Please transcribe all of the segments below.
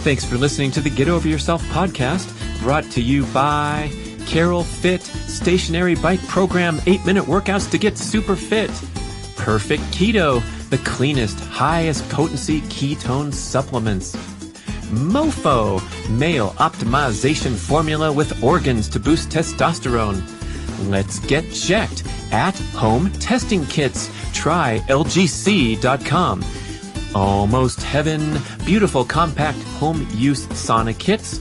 Thanks for listening to the Get Over Yourself podcast, brought to you by Carol Fit, Stationary Bike Program, 8-minute workouts to get super fit. Perfect Keto, the cleanest, highest potency ketone supplements. Mofo, male optimization formula with organs to boost testosterone. Let's get checked. At-home testing kits. Try lgc.com. Almost Heaven, beautiful compact home use sauna kits.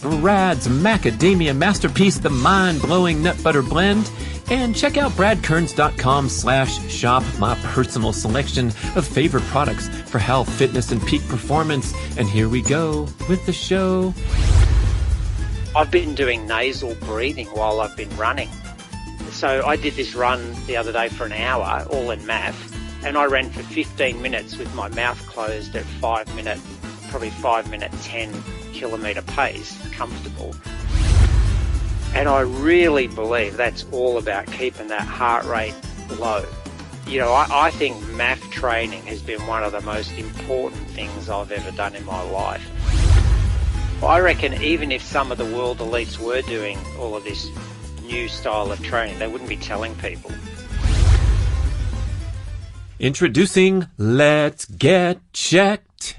B.rad's macadamia masterpiece, the mind-blowing nut butter blend. And check out bradkearns.com/shop, my personal selection of favorite products for health, fitness, and peak performance. And here we go with the show. I've been doing nasal breathing while I've been running. So I did this run the other day for an hour, all in math, and I ran for 15 minutes with my mouth closed at 5 minute, 10 kilometre pace, comfortable. And I really believe that's all about keeping that heart rate low. You know, I think MAF training has been one of the most important things I've ever done in my life. I reckon even if some of the world elites were doing all of this new style of training, they wouldn't be telling people. Introducing Let's Get Checked.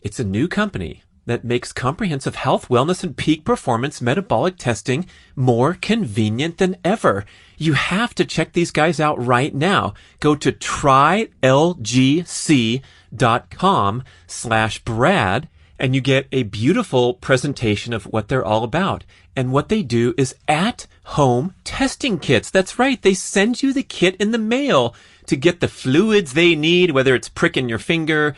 It's a new company that makes comprehensive health, wellness, and peak performance metabolic testing more convenient than ever. You have to check these guys out right now. Go to trylgc.com/Brad and you get a beautiful presentation of what they're all about. And what they do is at-home testing kits. That's right. They send you the kit in the mail to get the fluids they need, whether it's pricking your finger,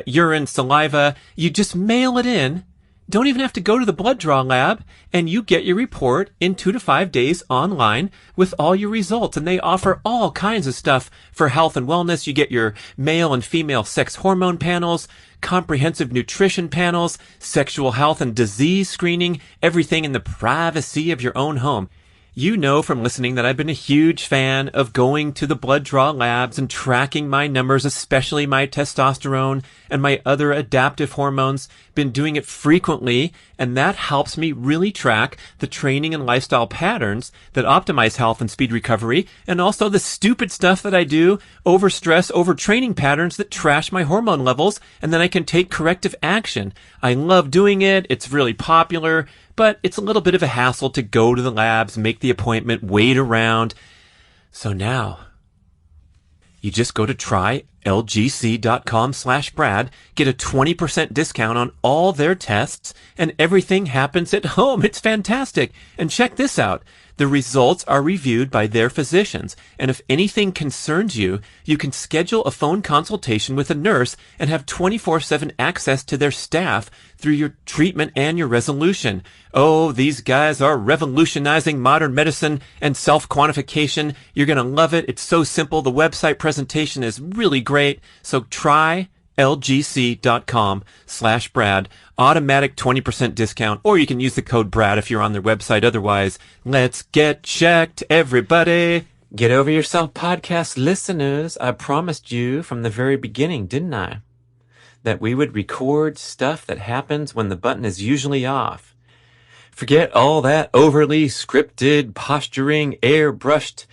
urine, saliva. You just mail it in. Don't even have to go to the blood draw lab, and you get your report in 2 to 5 days online with all your results. And they offer all kinds of stuff for health and wellness. You get your male and female sex hormone panels, comprehensive nutrition panels, sexual health and disease screening, everything in the privacy of your own home. You know from listening that I've been a huge fan of going to the blood draw labs and tracking my numbers, especially my testosterone and my other adaptive hormones. Been doing it frequently, and that helps me really track the training and lifestyle patterns that optimize health and speed recovery, and also the stupid stuff that I do, overstress, overtraining patterns that trash my hormone levels, and then I can take corrective action. I love doing it. It's really popular, but it's a little bit of a hassle to go to the labs, make the appointment, wait around. So now, you just go to trylgc.com/Brad, get a 20% discount on all their tests, and everything happens at home. It's fantastic. And check this out. The results are reviewed by their physicians, and if anything concerns you, you can schedule a phone consultation with a nurse and have 24/7 access to their staff through your treatment and your resolution. Oh, these guys are revolutionizing modern medicine and self-quantification. You're going to love it. It's so simple. The website presentation is really great. So try lgc.com/Brad, automatic 20% discount, or you can use the code Brad if you're on their website. Otherwise, let's get checked, everybody. Get Over Yourself podcast listeners, I promised you from the very beginning, didn't I, that we would record stuff that happens when the button is usually off. Forget all that overly scripted, posturing, airbrushed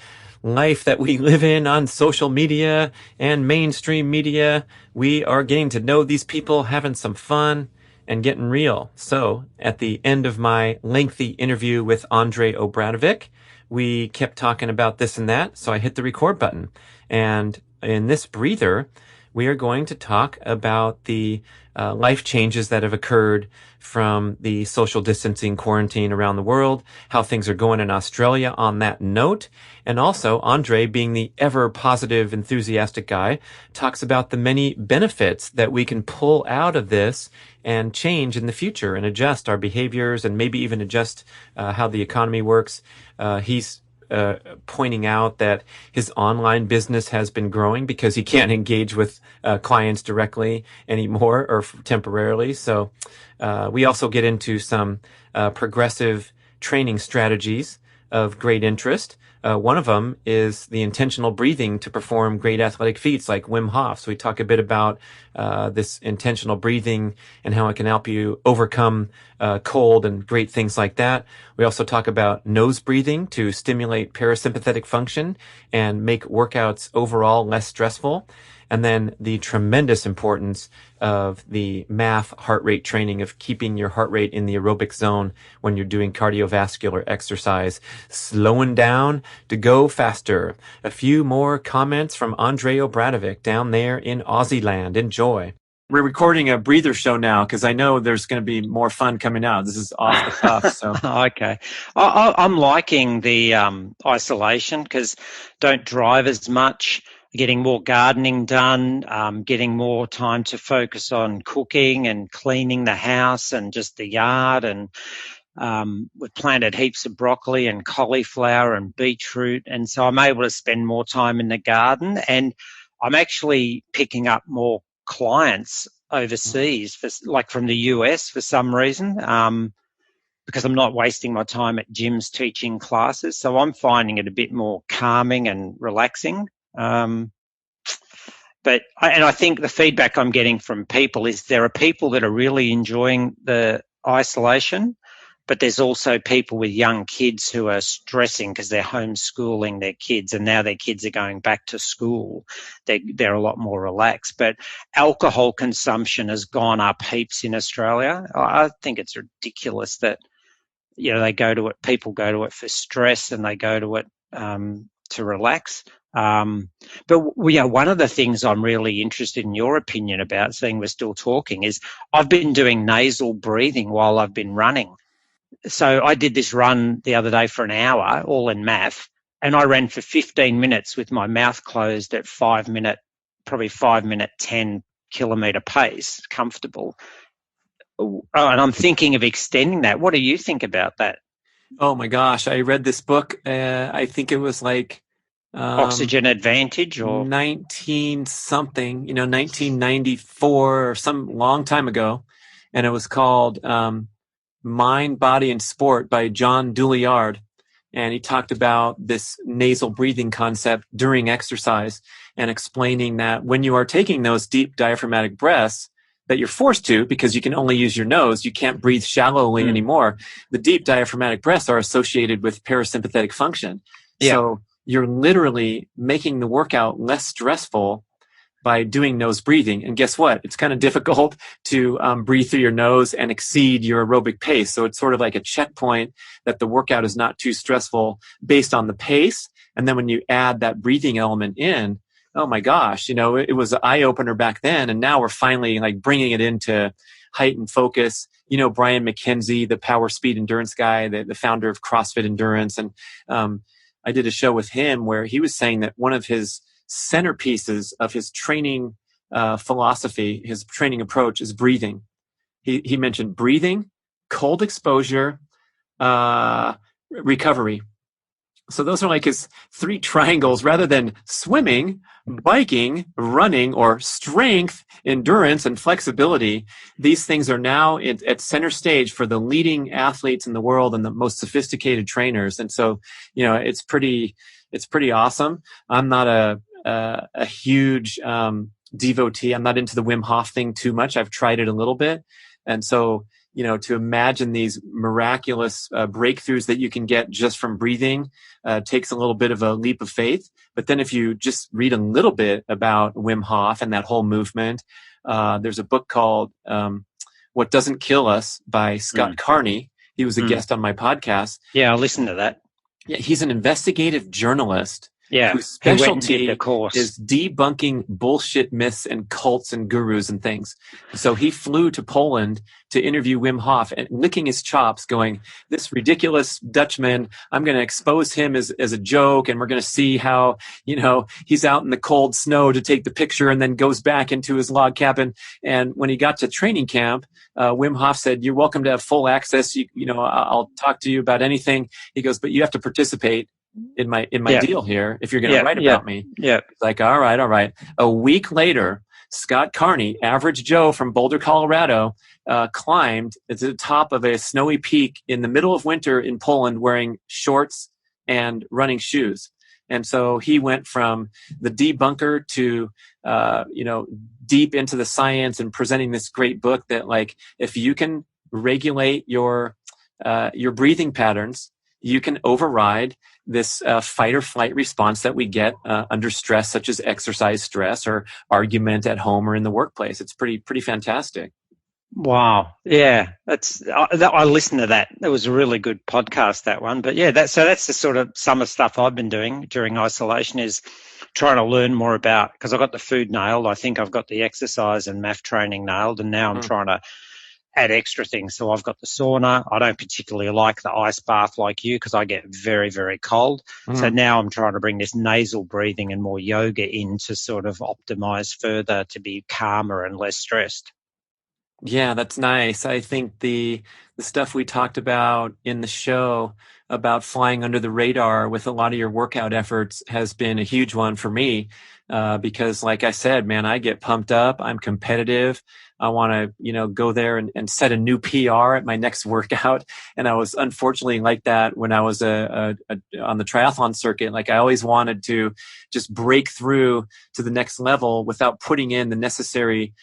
life that we live in on social media and mainstream media. We are getting to know these people, having some fun, and getting real. So at the end of my lengthy interview with Andre Orbadovic, we kept talking about this and that. So I hit the record button. And in this breather, we are going to talk about the life changes that have occurred from the social distancing quarantine around the world, how things are going in Australia on that note. And also, Andre, being the ever positive, enthusiastic guy, talks about the many benefits that we can pull out of this and change in the future and adjust our behaviors and maybe even adjust how the economy works. He's pointing out that his online business has been growing because he can't engage with clients directly anymore or temporarily. So we also get into some progressive training strategies of great interest. One of them is the intentional breathing to perform great athletic feats like Wim Hof. So we talk a bit about this intentional breathing and how it can help you overcome cold and great things like that. We also talk about nose breathing to stimulate parasympathetic function and make workouts overall less stressful. And then the tremendous importance of the MAF heart rate training, of keeping your heart rate in the aerobic zone when you're doing cardiovascular exercise, slowing down to go faster. A few more comments from Andre Orbadovic down there in Aussie land. Enjoy. We're recording a breather show now because I know there's going to be more fun coming out. This is off the cuff. So okay, I'm liking the isolation because don't drive as much. Getting more gardening done, getting more time to focus on cooking and cleaning the house and just the yard. And we've planted heaps of broccoli and cauliflower and beetroot. And so I'm able to spend more time in the garden. And I'm actually picking up more clients overseas, like from the US for some reason, because I'm not wasting my time at gyms teaching classes. So I'm finding it a bit more calming and relaxing. But I think the feedback I'm getting from people is there are people that are really enjoying the isolation, but there's also people with young kids who are stressing because they're homeschooling their kids and now their kids are going back to school. They're a lot more relaxed. But alcohol consumption has gone up heaps in Australia. I think it's ridiculous that, they go to it, people go to it for stress and they go to it to relax. But one of the things I'm really interested in your opinion about, seeing we're still talking, is I've been doing nasal breathing while I've been running. So I did this run the other day for an hour, all in math, and I ran for 15 minutes with my mouth closed at 5 minute, 10 kilometre pace, comfortable. And I'm thinking of extending that. What do you think about that? Oh my gosh, I read this book. I think it was like Oxygen Advantage or 1994 or some long time ago. And it was called Mind, Body, and Sport by John Douillard. And he talked about this nasal breathing concept during exercise and explaining that when you are taking those deep diaphragmatic breaths that you're forced to because you can only use your nose, you can't breathe shallowly anymore. The deep diaphragmatic breaths are associated with parasympathetic function. Yeah. So you're literally making the workout less stressful by doing nose breathing. And guess what? It's kind of difficult to breathe through your nose and exceed your aerobic pace. So it's sort of like a checkpoint that the workout is not too stressful based on the pace. And then when you add that breathing element in, oh my gosh, it was an eye opener back then. And now we're finally like bringing it into heightened focus. Brian McKenzie, the power speed endurance guy, the founder of CrossFit Endurance. And I did a show with him where he was saying that one of his centerpieces of his training philosophy, his training approach, is breathing. He mentioned breathing, cold exposure, recovery. So those are like his three triangles. Rather than swimming, biking, running, or strength, endurance, and flexibility, these things are now at center stage for the leading athletes in the world and the most sophisticated trainers. And so, it's pretty awesome. I'm not a huge devotee. I'm not into the Wim Hof thing too much. I've tried it a little bit. And so, to imagine these miraculous breakthroughs that you can get just from breathing takes a little bit of a leap of faith. But then if you just read a little bit about Wim Hof and that whole movement, there's a book called What Doesn't Kill Us by Scott Carney. He was a guest on my podcast. Yeah, I'll listen to that. Yeah, he's an investigative journalist. Yeah, whose specialty is debunking bullshit myths and cults and gurus and things. So he flew to Poland to interview Wim Hof and licking his chops going, this ridiculous Dutchman, I'm going to expose him as a joke. And we're going to see how, he's out in the cold snow to take the picture and then goes back into his log cabin. And when he got to training camp, Wim Hof said, you're welcome to have full access. I'll talk to you about anything. He goes, but you have to participate in my deal here if you're going to write about me. Yeah. It's like, all right. A week later, Scott Carney, average Joe from Boulder, Colorado, climbed to the top of a snowy peak in the middle of winter in Poland wearing shorts and running shoes. And so he went from the debunker to, deep into the science and presenting this great book that, like, if you can regulate your breathing patterns, you can override this fight or flight response that we get under stress, such as exercise stress or argument at home or in the workplace. It's pretty fantastic. Wow. Yeah. I listened to that. It was a really good podcast, that one. But yeah, that's the sort of summer stuff I've been doing during isolation, is trying to learn more about, because I got the food nailed. I think I've got the exercise and math training nailed, and now I'm trying to add extra things. So I've got the sauna. I don't particularly like the ice bath like you, because I get very, very cold. So now I'm trying to bring this nasal breathing and more yoga in to sort of optimize further to be calmer and less stressed. Yeah, that's nice. I think the stuff we talked about in the show about flying under the radar with a lot of your workout efforts has been a huge one for me, because like I said, man, I get pumped up. I'm competitive. I want to, go there and set a new PR at my next workout. And I was unfortunately like that when I was on the triathlon circuit. Like, I always wanted to just break through to the next level without putting in the necessary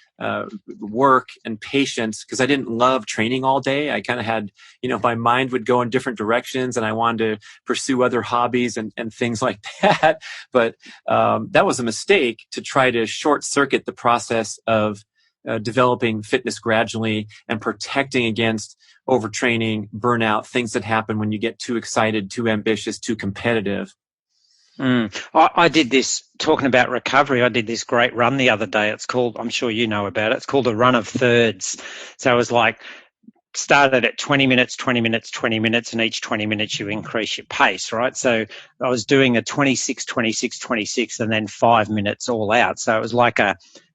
work and patience, because I didn't love training all day. I kind of had, my mind would go in different directions, and I wanted to pursue other hobbies and things like that. But that was a mistake, to try to short circuit the process of developing fitness gradually and protecting against overtraining, burnout, things that happen when you get too excited, too ambitious, too competitive. I did this, talking about recovery, I did this great run the other day. It's called, I'm sure you know about it, it's called a run of thirds. So it was like, started at 20 minutes, 20 minutes, 20 minutes, and each 20 minutes you increase your pace, right? So I was doing a 26, 26, 26, and then 5 minutes all out. So it was like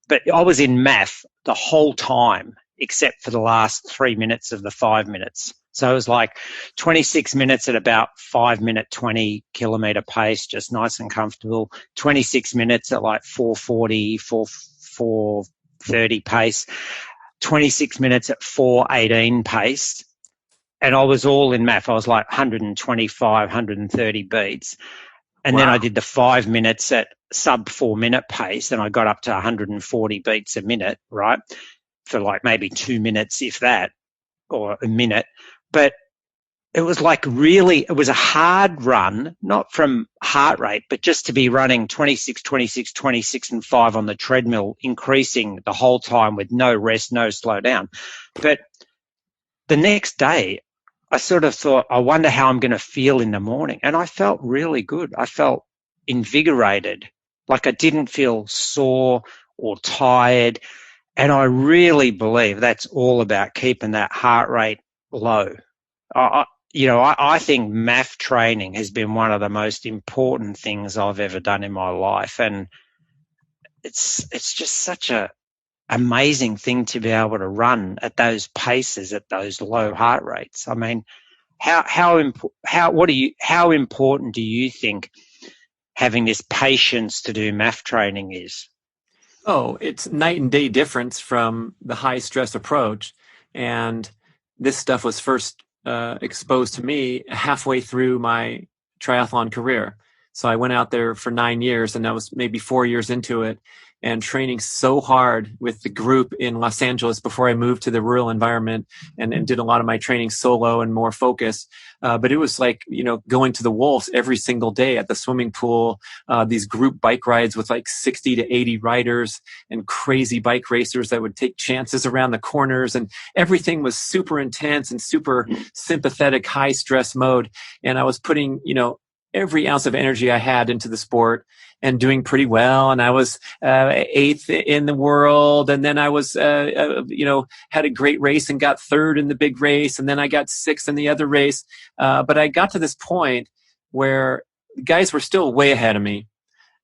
but I was in math the whole time, except for the last 3 minutes of the 5 minutes. So it was like 26 minutes at about 5 minute, 20 kilometer pace, just nice and comfortable. 26 minutes at like 440, 430 pace. 26 minutes at 418 pace. And I was all in math. I was like 125, 130 beats. And then I did the 5 minutes at sub 4 minute pace, and I got up to 140 beats a minute, right? For like maybe 2 minutes, if that, or a minute. But it was like it was a hard run, not from heart rate, but just to be running 26, 26, 26 and 5 on the treadmill, increasing the whole time with no rest, no slow down. But the next day, I sort of thought, I wonder how I'm going to feel in the morning. And I felt really good. I felt invigorated. Like, I didn't feel sore or tired. And I really believe that's all about keeping that heart rate low. I think math training has been one of the most important things I've ever done in my life. And it's just such a amazing thing to be able to run at those paces, at those low heart rates. I mean, how important do you think having this patience to do math training is? Oh, it's night and day difference from the high stress approach. And this stuff was first exposed to me halfway through my triathlon career. So I went out there for 9 years, and I was maybe 4 years into it, and training so hard with the group in Los Angeles before I moved to the rural environment, and did a lot of my training solo and more focused. But it was like, going to the Wolves every single day at the swimming pool, these group bike rides with like 60 to 80 riders and crazy bike racers that would take chances around the corners. And everything was super intense and super sympathetic, high stress mode. And I was putting, every ounce of energy I had into the sport and doing pretty well. And I was 8th in the world. And then I was, had a great race and got 3rd in the big race. And then I got 6th in the other race. But I got to this point where guys were still way ahead of me.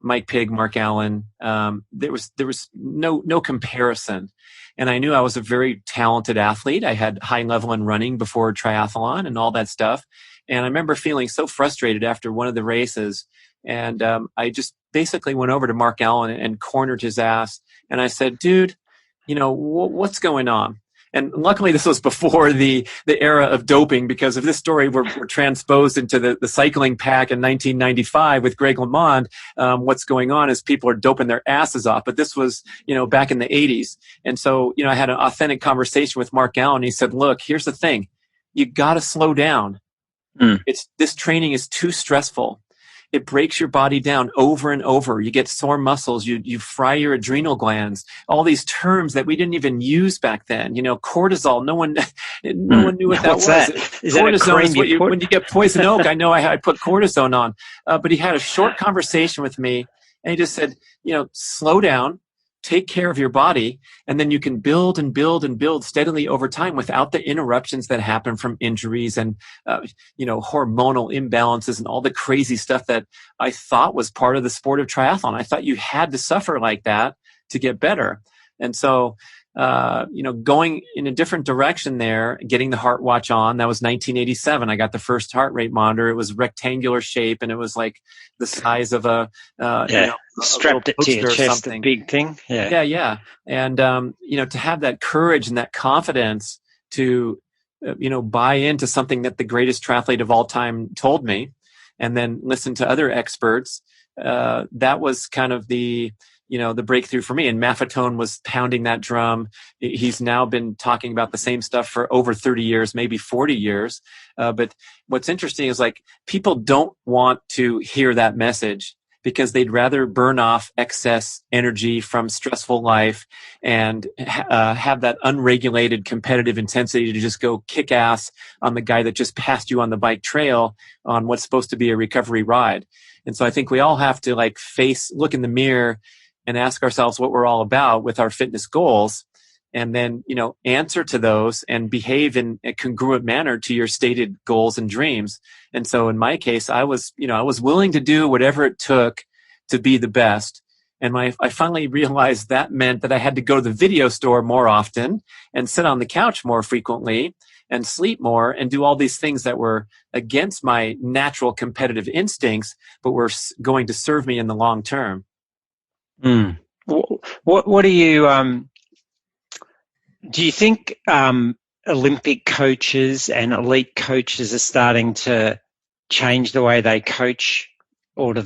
Mike Pigg, Mark Allen. There was no comparison. And I knew I was a very talented athlete. I had high level in running before triathlon and all that stuff. And I remember feeling so frustrated after one of the races. And I just basically went over to Mark Allen and cornered his ass. And I said, dude, what's going on? And luckily this was before the era of doping, because if this story were transposed into the cycling pack in 1995 with Greg LeMond, what's going on is people are doping their asses off. But this was, back in the 80s. And so, I had an authentic conversation with Mark Allen. He said, look, here's the thing. You got to slow down. This training is too stressful. It breaks your body down over and over. You get sore muscles. You fry your adrenal glands. All these terms that we didn't even use back then. Cortisol. No one knew what that was. That? Is cortisone is when you get poison oak. I know I put cortisone on. But he had a short conversation with me, and he just said, slow down. Take care of your body, and then you can build and build and build steadily over time without the interruptions that happen from injuries and, hormonal imbalances and all the crazy stuff that I thought was part of the sport of triathlon. I thought you had to suffer like that to get better. And so, going in a different direction there, getting the heart watch on, that was 1987. I got the first heart rate monitor. It was rectangular shape, and it was like the size of strapped it to your chest, a big thing. Yeah. And, to have that courage and that confidence to, buy into something that the greatest triathlete of all time told me, and then listen to other experts, that was kind of the breakthrough for me. And Maffetone was pounding that drum. He's now been talking about the same stuff for over 30 years, maybe 40 years. But what's interesting is people don't want to hear that message, because they'd rather burn off excess energy from stressful life and have that unregulated competitive intensity to just go kick ass on the guy that just passed you on the bike trail on what's supposed to be a recovery ride. And so I think we all have to look in the mirror and ask ourselves what we're all about with our fitness goals, and then, answer to those and behave in a congruent manner to your stated goals and dreams. And so in my case, I was willing to do whatever it took to be the best. And I finally realized that meant that I had to go to the video store more often and sit on the couch more frequently and sleep more and do all these things that were against my natural competitive instincts, but were going to serve me in the long term. What do you think Olympic coaches and elite coaches are starting to change the way they coach, or what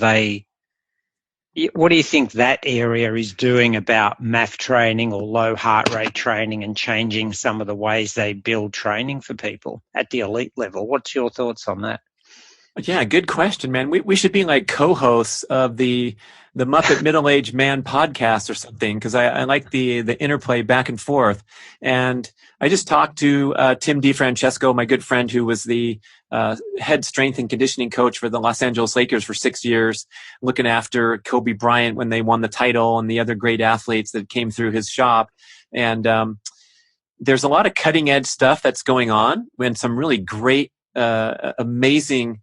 do you think that area is doing about MAF training or low heart rate training and changing some of the ways they build training for people at the elite level? What's your thoughts on that? Yeah, good question, man. We should be like co-hosts of the Muppet Middle-Aged Man podcast or something, because I like the interplay back and forth. And I just talked to Tim DiFrancesco, my good friend, who was the head strength and conditioning coach for the Los Angeles Lakers for 6 years, looking after Kobe Bryant when they won the title and the other great athletes that came through his shop. And there's a lot of cutting-edge stuff that's going on, and some really great, amazing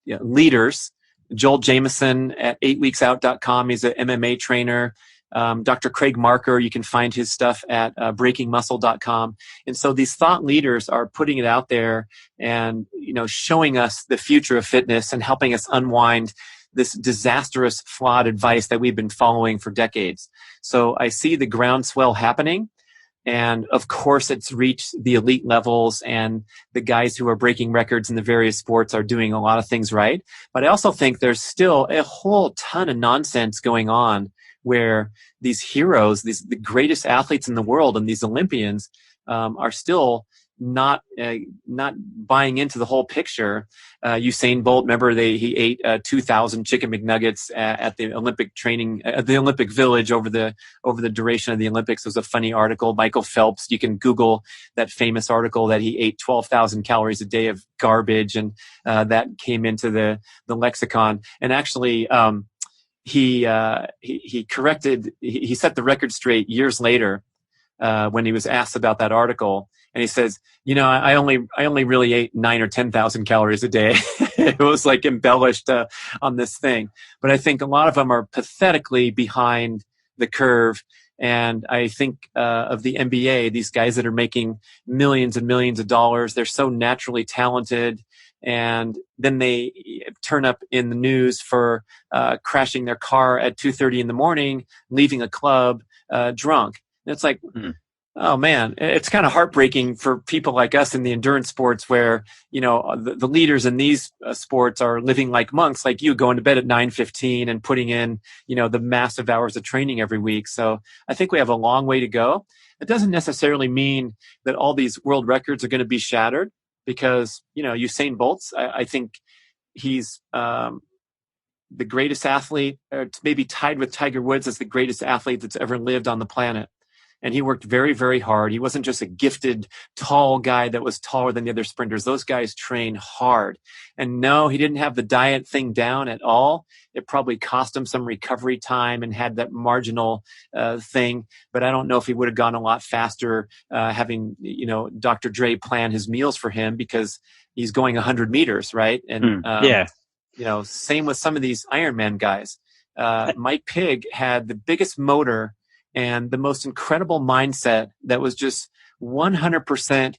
leaders. Joel Jameson at 8weeksout.com. He's an MMA trainer. Dr. Craig Marker, you can find his stuff at breakingmuscle.com. And so these thought leaders are putting it out there and, showing us the future of fitness and helping us unwind this disastrous, flawed advice that we've been following for decades. So I see the groundswell happening. And of course, it's reached the elite levels, and the guys who are breaking records in the various sports are doing a lot of things right. But I also think there's still a whole ton of nonsense going on where these heroes, the greatest athletes in the world and these Olympians are still not buying into the whole picture. Usain Bolt, remember he ate 2,000 chicken McNuggets at the Olympic training, the Olympic Village over the duration of the Olympics. It was a funny article. Michael Phelps, you can Google that famous article that he ate 12,000 calories a day of garbage, and that came into the lexicon. And actually, he set the record straight years later when he was asked about that article. And he says, I only really ate 9,000 or 10,000 calories a day. It was embellished on this thing. But I think a lot of them are pathetically behind the curve. And I think of the NBA, these guys that are making millions and millions of dollars. They're so naturally talented. And then they turn up in the news for crashing their car at 2:30 in the morning, leaving a club drunk. And it's Oh man, it's kind of heartbreaking for people like us in the endurance sports where, the leaders in these sports are living like monks, like you, going to bed at 9:15 and putting in, the massive hours of training every week. So I think we have a long way to go. It doesn't necessarily mean that all these world records are going to be shattered because, Usain Bolt's, I think he's, the greatest athlete, or maybe tied with Tiger Woods as the greatest athlete that's ever lived on the planet. And he worked very, very hard. He wasn't just a gifted, tall guy that was taller than the other sprinters. Those guys train hard. And no, he didn't have the diet thing down at all. It probably cost him some recovery time and had that marginal thing. But I don't know if he would have gone a lot faster having, Dr. Dre plan his meals for him because he's going 100 meters, right? And same with some of these Ironman guys. Mike Pigg had the biggest motor and the most incredible mindset that was just 100%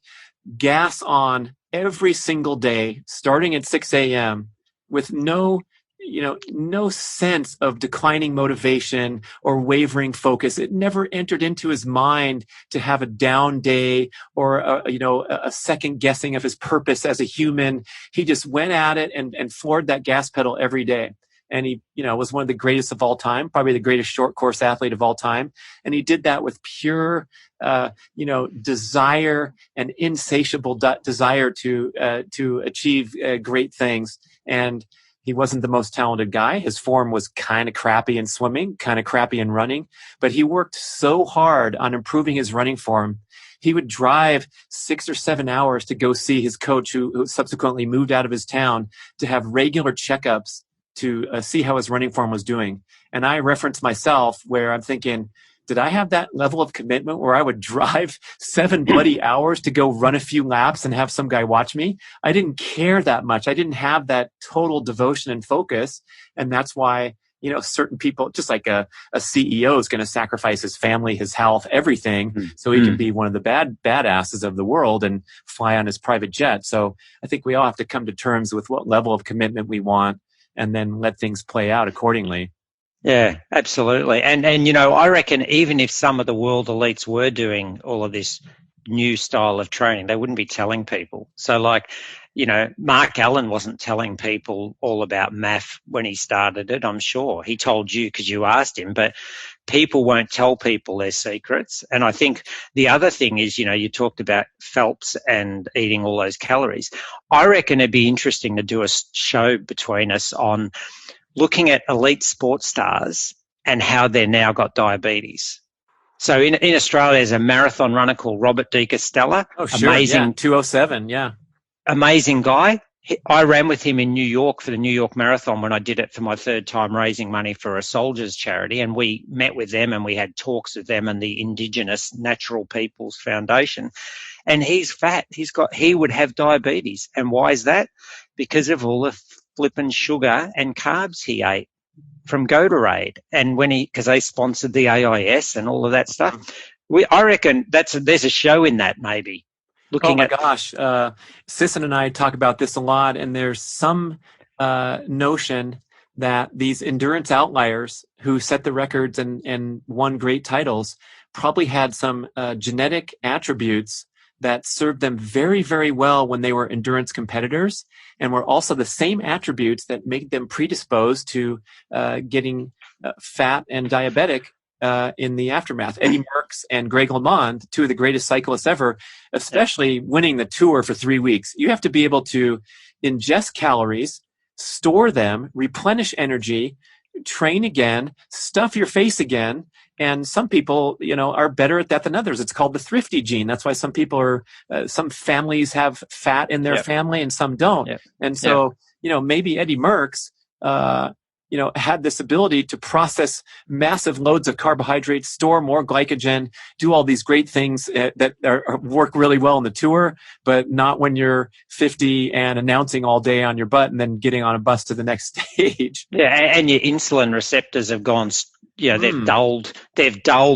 gas on every single day, starting at 6 a.m. with no sense of declining motivation or wavering focus. It never entered into his mind to have a down day or a second guessing of his purpose as a human. He just went at it and floored that gas pedal every day. And he, was one of the greatest of all time, probably the greatest short course athlete of all time. And he did that with pure, desire and insatiable desire to achieve great things. And he wasn't the most talented guy. His form was kind of crappy in swimming, kind of crappy in running, but he worked so hard on improving his running form. He would drive 6 or 7 hours to go see his coach, who subsequently moved out of his town, to have regular checkups to see how his running form was doing. And I reference myself where I'm thinking, did I have that level of commitment where I would drive 7 bloody hours to go run a few laps and have some guy watch me? I didn't care that much. I didn't have that total devotion and focus. And that's why, certain people, just like a CEO is going to sacrifice his family, his health, everything, so he can be one of the badasses of the world and fly on his private jet. So I think we all have to come to terms with what level of commitment we want and then let things play out accordingly. Yeah, absolutely. And I reckon even if some of the world elites were doing all of this new style of training, they wouldn't be telling people. So Mark Allen wasn't telling people all about MAF when he started it, I'm sure. He told you because you asked him, but people won't tell people their secrets. And I think the other thing is, you talked about Phelps and eating all those calories. I reckon it'd be interesting to do a show between us on looking at elite sports stars and how they're now got diabetes. So in Australia, there's a marathon runner called Robert De Castella. Oh, sure. Amazing. Yeah, 207. Yeah. Amazing guy. I ran with him in New York for the New York Marathon when I did it for my third time raising money for a soldiers charity. And we met with them and we had talks with them and the Indigenous Natural Peoples Foundation. And he's fat. He would have diabetes. And why is that? Because of all the flippin' sugar and carbs he ate from B.rad. And because they sponsored the AIS and all of that stuff. I reckon there's a show in that maybe. Gosh. Sisson and I talk about this a lot, and there's some notion that these endurance outliers who set the records and won great titles probably had some genetic attributes that served them very, very well when they were endurance competitors, and were also the same attributes that made them predisposed to getting fat and diabetic in the aftermath. Eddie Merckx and Greg LeMond, two of the greatest cyclists ever, especially winning the Tour for 3 weeks. You have to be able to ingest calories, store them, replenish energy, train again, stuff your face again. And some people, are better at that than others. It's called the thrifty gene. That's why some people some families have fat in their family and some don't. And so, maybe Eddie Merckx, had this ability to process massive loads of carbohydrates, store more glycogen, do all these great things that work really well in the Tour, but not when you're 50 and announcing all day on your butt and then getting on a bus to the next stage. Yeah, and your insulin receptors have gone, they've dulled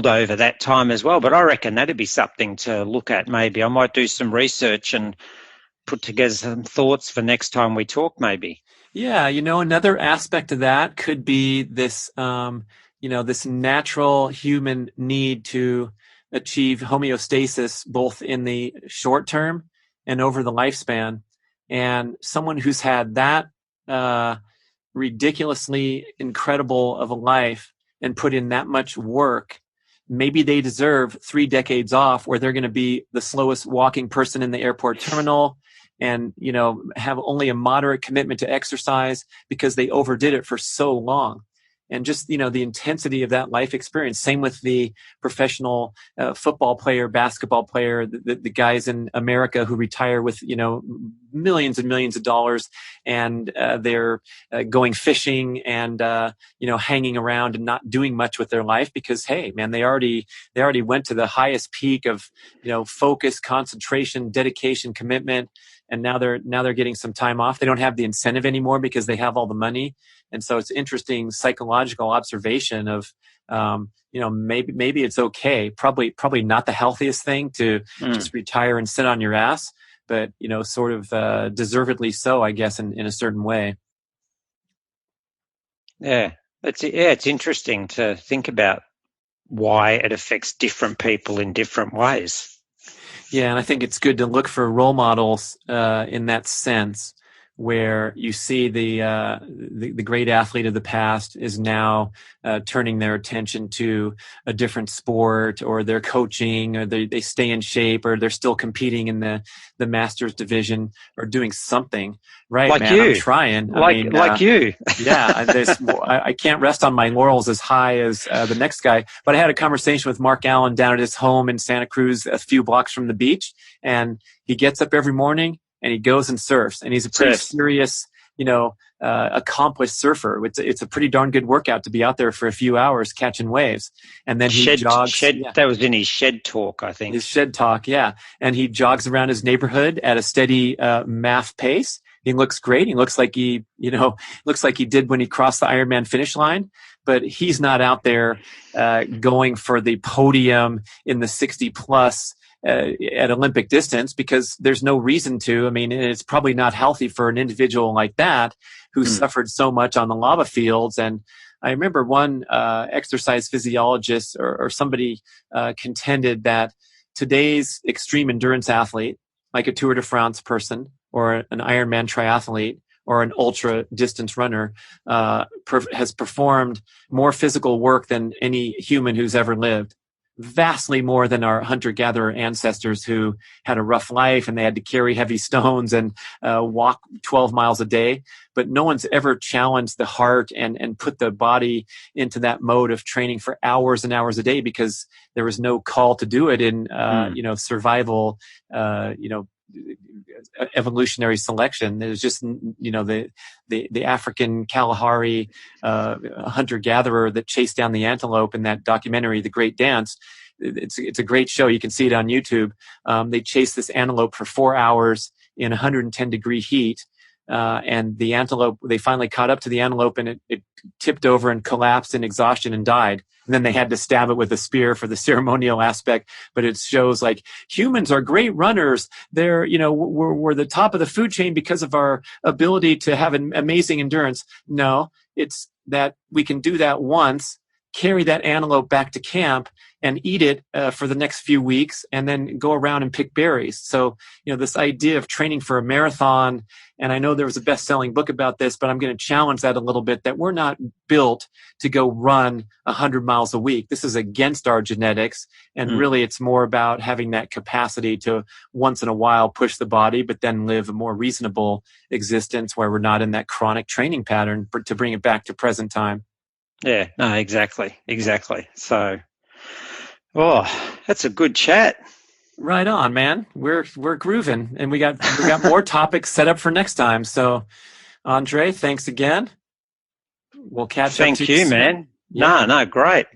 over that time as well. But I reckon that'd be something to look at maybe. I might do some research and put together some thoughts for next time we talk maybe. Yeah, another aspect of that could be this, this natural human need to achieve homeostasis both in the short term and over the lifespan. And someone who's had that ridiculously incredible of a life and put in that much work, maybe they deserve 3 decades off where they're going to be the slowest walking person in the airport terminal and, have only a moderate commitment to exercise because they overdid it for so long. And just, the intensity of that life experience. Same with the professional football player, basketball player, the guys in America who retire with, millions and millions of dollars, and they're going fishing and, hanging around and not doing much with their life because, hey, man, they already went to the highest peak of, focus, concentration, dedication, commitment. And now they're getting some time off. They don't have the incentive anymore because they have all the money. And so it's interesting psychological observation of, maybe it's okay. Probably not the healthiest thing to just retire and sit on your ass, but, sort of deservedly so, I guess, in a certain way. Yeah. It's interesting to think about why it affects different people in different ways. Yeah, and I think it's good to look for role models in that sense, where you see the great athlete of the past is now turning their attention to a different sport, or they're coaching, or they stay in shape, or they're still competing in the Masters division, or doing something. Right, like man, you. I'm trying. Like you. Yeah, I can't rest on my laurels as high as the next guy. But I had a conversation with Mark Allen down at his home in Santa Cruz, a few blocks from the beach, and he gets up every morning and he goes and surfs, and he's a pretty serious, accomplished surfer. It's a pretty darn good workout to be out there for a few hours catching waves. And then he jogs. Yeah. That was in his shed talk, I think. His shed talk, yeah. And he jogs around his neighborhood at a steady MAF pace. He looks great. He looks like he did when he crossed the Ironman finish line. But he's not out there going for the podium in the 60 plus at Olympic distance, because there's no reason to. I mean, it's probably not healthy for an individual like that who suffered so much on the lava fields. And I remember one exercise physiologist or somebody contended that today's extreme endurance athlete, like a Tour de France person or an Ironman triathlete or an ultra distance runner, has performed more physical work than any human who's ever lived. Vastly more than our hunter-gatherer ancestors who had a rough life and they had to carry heavy stones and walk 12 miles a day. But no one's ever challenged the heart and put the body into that mode of training for hours and hours a day, because there was no call to do it in survival, evolutionary selection. There's just, the African Kalahari hunter-gatherer that chased down the antelope in that documentary, The Great Dance. It's a great show. You can see it on YouTube. They chased this antelope for 4 hours in 110-degree heat. And the antelope, they finally caught up to the antelope, and it tipped over and collapsed in exhaustion and died. And then they had to stab it with a spear for the ceremonial aspect. But it shows like humans are great runners. They're, we're the top of the food chain because of our ability to have an amazing endurance. No, it's that we can do that once, carry that antelope back to camp and eat it for the next few weeks, and then go around and pick berries. So, this idea of training for a marathon, and I know there was a best-selling book about this, but I'm going to challenge that a little bit, that we're not built to go run 100 miles a week. This is against our genetics, and really it's more about having that capacity to once in a while push the body, but then live a more reasonable existence where we're not in that chronic training pattern, to bring it back to present time. Yeah, no, exactly. So, that's a good chat. Right on, man. We're grooving, and we got more topics set up for next time. So, Andre, thanks again. We'll catch up. Thank you, man. Yeah. No, great.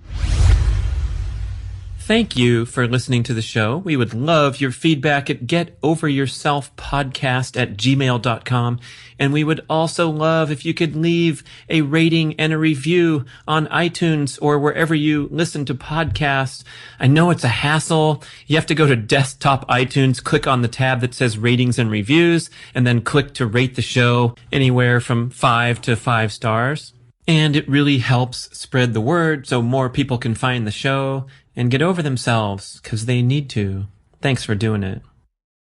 Thank you for listening to the show. We would love your feedback at getoveryourselfpodcast@gmail.com. And we would also love if you could leave a rating and a review on iTunes or wherever you listen to podcasts. I know it's a hassle. You have to go to desktop iTunes, click on the tab that says ratings and reviews, and then click to rate the show anywhere from 5 to 5 stars. And it really helps spread the word so more people can find the show and get over themselves, 'cause they need to. Thanks for doing it.